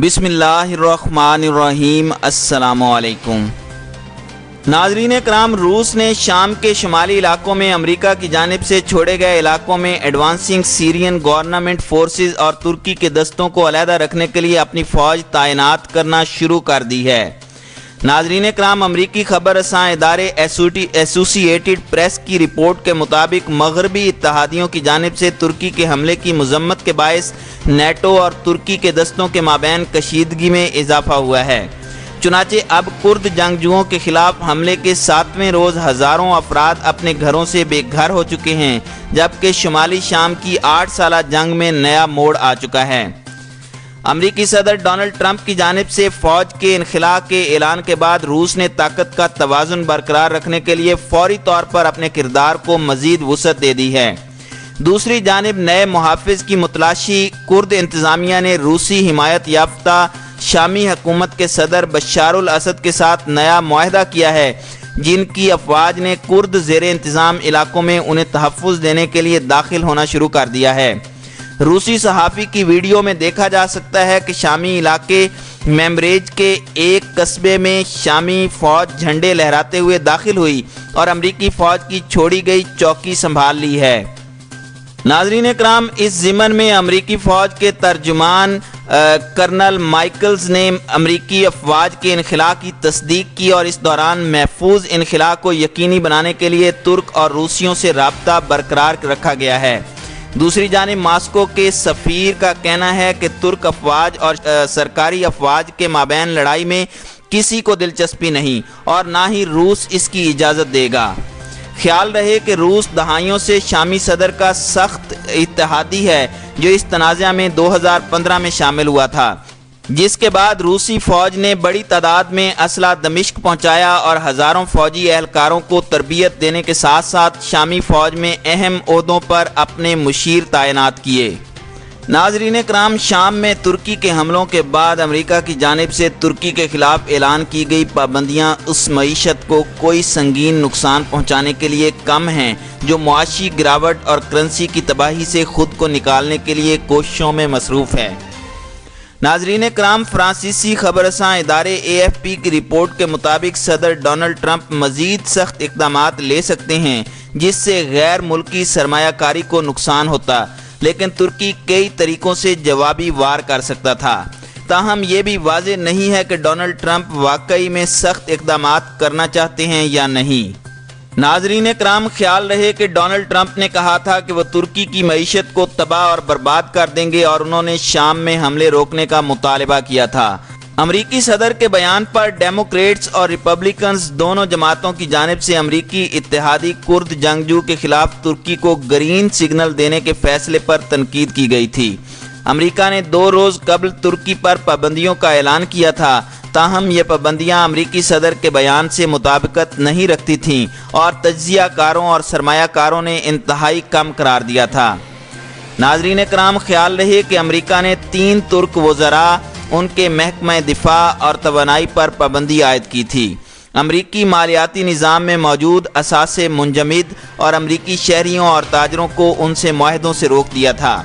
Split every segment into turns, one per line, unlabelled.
بسم اللہ الرحمن الرحیم۔ السلام علیکم ناظرین کرام، روس نے شام کے شمالی علاقوں میں امریکہ کی جانب سے چھوڑے گئے علاقوں میں ایڈوانسنگ سیرین گورنمنٹ فورسز اور ترکی کے دستوں کو علیحدہ رکھنے کے لیے اپنی فوج تعینات کرنا شروع کر دی ہے۔ ناظرین کرام، امریکی خبر رساں ادارے ایسوسی ایٹڈ پریس کی رپورٹ کے مطابق مغربی اتحادیوں کی جانب سے ترکی کے حملے کی مذمت کے باعث نیٹو اور ترکی کے دستوں کے مابین کشیدگی میں اضافہ ہوا ہے۔ چنانچہ اب کرد جنگجوؤں کے خلاف حملے کے 7ویں روز ہزاروں افراد اپنے گھروں سے بے گھر ہو چکے ہیں، جبکہ شمالی شام کی 8 سالہ جنگ میں نیا موڑ آ چکا ہے۔ امریکی صدر ڈونلڈ ٹرمپ کی جانب سے فوج کے انخلاء کے اعلان کے بعد روس نے طاقت کا توازن برقرار رکھنے کے لیے فوری طور پر اپنے کردار کو مزید وسعت دے دی ہے۔ دوسری جانب نئے محافظ کی متلاشی کرد انتظامیہ نے روسی حمایت یافتہ شامی حکومت کے صدر بشار الاسد کے ساتھ نیا معاہدہ کیا ہے، جن کی افواج نے کرد زیر انتظام علاقوں میں انہیں تحفظ دینے کے لیے داخل ہونا شروع کر دیا ہے۔ روسی صحافی کی ویڈیو میں دیکھا جا سکتا ہے کہ شامی علاقے میمریج کے ایک قصبے میں شامی فوج جھنڈے لہراتے ہوئے داخل ہوئی اور امریکی فوج کی چھوڑی گئی چوکی سنبھال لی ہے۔ ناظرین کرام، اس ضمن میں امریکی فوج کے ترجمان کرنل مائیکلز نے امریکی افواج کے انخلاء کی تصدیق کی اور اس دوران محفوظ انخلاء کو یقینی بنانے کے لیے ترک اور روسیوں سے رابطہ برقرار رکھا گیا ہے۔ دوسری جانب ماسکو کے سفیر کا کہنا ہے کہ ترک افواج اور سرکاری افواج کے مابین لڑائی میں کسی کو دلچسپی نہیں اور نہ ہی روس اس کی اجازت دے گا۔ خیال رہے کہ روس دہائیوں سے شامی صدر کا سخت اتحادی ہے، جو اس تنازع میں 2015 میں شامل ہوا تھا، جس کے بعد روسی فوج نے بڑی تعداد میں اسلحہ دمشق پہنچایا اور ہزاروں فوجی اہلکاروں کو تربیت دینے کے ساتھ ساتھ شامی فوج میں اہم عہدوں پر اپنے مشیر تعینات کیے۔ ناظرین کرام، شام میں ترکی کے حملوں کے بعد امریکہ کی جانب سے ترکی کے خلاف اعلان کی گئی پابندیاں اس معیشت کو کوئی سنگین نقصان پہنچانے کے لیے کم ہیں جو معاشی گراوٹ اور کرنسی کی تباہی سے خود کو نکالنے کے لیے کوششوں میں مصروف ہے۔ ناظرین کرام، فرانسیسی خبر رساں ادارے AFP کی رپورٹ کے مطابق صدر ڈونلڈ ٹرمپ مزید سخت اقدامات لے سکتے ہیں جس سے غیر ملکی سرمایہ کاری کو نقصان ہوتا، لیکن ترکی کئی طریقوں سے جوابی وار کر سکتا تھا۔ تاہم یہ بھی واضح نہیں ہے کہ ڈونلڈ ٹرمپ واقعی میں سخت اقدامات کرنا چاہتے ہیں یا نہیں۔ ناظرین کرام، خیال رہے کہ ڈونلڈ ٹرمپ نے کہا تھا کہ وہ ترکی کی معیشت کو تباہ اور برباد کر دیں گے اور انہوں نے شام میں حملے روکنے کا مطالبہ کیا تھا۔ امریکی صدر کے بیان پر ڈیموکریٹس اور ریپبلکنز دونوں جماعتوں کی جانب سے امریکی اتحادی کرد جنگجو کے خلاف ترکی کو گرین سگنل دینے کے فیصلے پر تنقید کی گئی تھی۔ امریکہ نے 2 روز قبل ترکی پر پابندیوں کا اعلان کیا تھا، تاہم یہ پابندیاں امریکی صدر کے بیان سے مطابقت نہیں رکھتی تھیں اور تجزیہ کاروں اور سرمایہ کاروں نے انتہائی کم قرار دیا تھا۔ ناظرین کرام، خیال رہے کہ امریکہ نے 3 ترک وزراء، ان کے محکمہ دفاع اور توانائی پر پابندی عائد کی تھی۔ امریکی مالیاتی نظام میں موجود اثاثے منجمد اور امریکی شہریوں اور تاجروں کو ان سے معاہدوں سے روک دیا تھا۔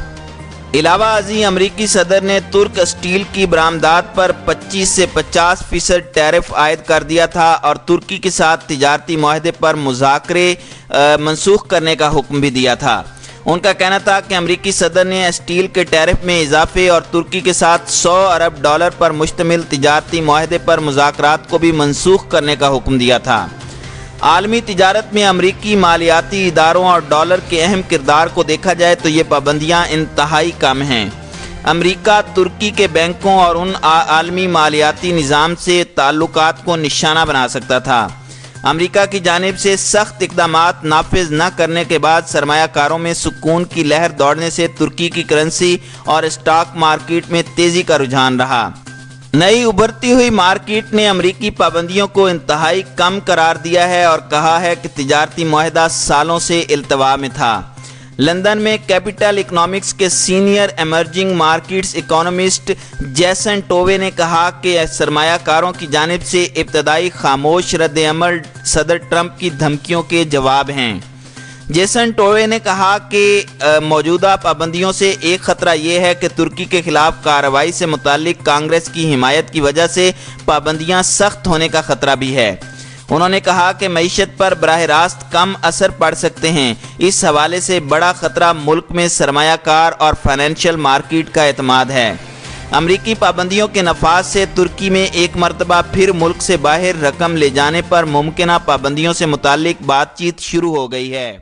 علاوہ ازیں امریکی صدر نے ترک اسٹیل کی برآمدات پر 25 سے 50% ٹیرف عائد کر دیا تھا اور ترکی کے ساتھ تجارتی معاہدے پر مذاکرے منسوخ کرنے کا حکم بھی دیا تھا۔ ان کا کہنا تھا کہ امریکی صدر نے اسٹیل کے ٹیرف میں اضافے اور ترکی کے ساتھ $100 ارب پر مشتمل تجارتی معاہدے پر مذاکرات کو بھی منسوخ کرنے کا حکم دیا تھا۔ عالمی تجارت میں امریکی مالیاتی اداروں اور ڈالر کے اہم کردار کو دیکھا جائے تو یہ پابندیاں انتہائی کم ہیں۔ امریکہ ترکی کے بینکوں اور ان عالمی مالیاتی نظام سے تعلقات کو نشانہ بنا سکتا تھا۔ امریکہ کی جانب سے سخت اقدامات نافذ نہ کرنے کے بعد سرمایہ کاروں میں سکون کی لہر دوڑنے سے ترکی کی کرنسی اور اسٹاک مارکیٹ میں تیزی کا رجحان رہا۔ نئی ابھرتی ہوئی مارکیٹ نے امریکی پابندیوں کو انتہائی کم قرار دیا ہے اور کہا ہے کہ تجارتی معاہدہ سالوں سے التوا میں تھا۔ لندن میں کیپٹل اکنامکس کے senior emerging markets economist Jason Tuvey نے کہا کہ سرمایہ کاروں کی جانب سے ابتدائی خاموش رد عمل صدر ٹرمپ کی دھمکیوں کے جواب ہیں۔ جیسن ٹوئے نے کہا کہ موجودہ پابندیوں سے ایک خطرہ یہ ہے کہ ترکی کے خلاف کارروائی سے متعلق کانگریس کی حمایت کی وجہ سے پابندیاں سخت ہونے کا خطرہ بھی ہے۔ انہوں نے کہا کہ معیشت پر براہ راست کم اثر پڑ سکتے ہیں۔ اس حوالے سے بڑا خطرہ ملک میں سرمایہ کار اور فائنینشیل مارکیٹ کا اعتماد ہے۔ امریکی پابندیوں کے نفاذ سے ترکی میں ایک مرتبہ پھر ملک سے باہر رقم لے جانے پر ممکنہ پابندیوں سے متعلق بات چیت شروع ہو گئی ہے۔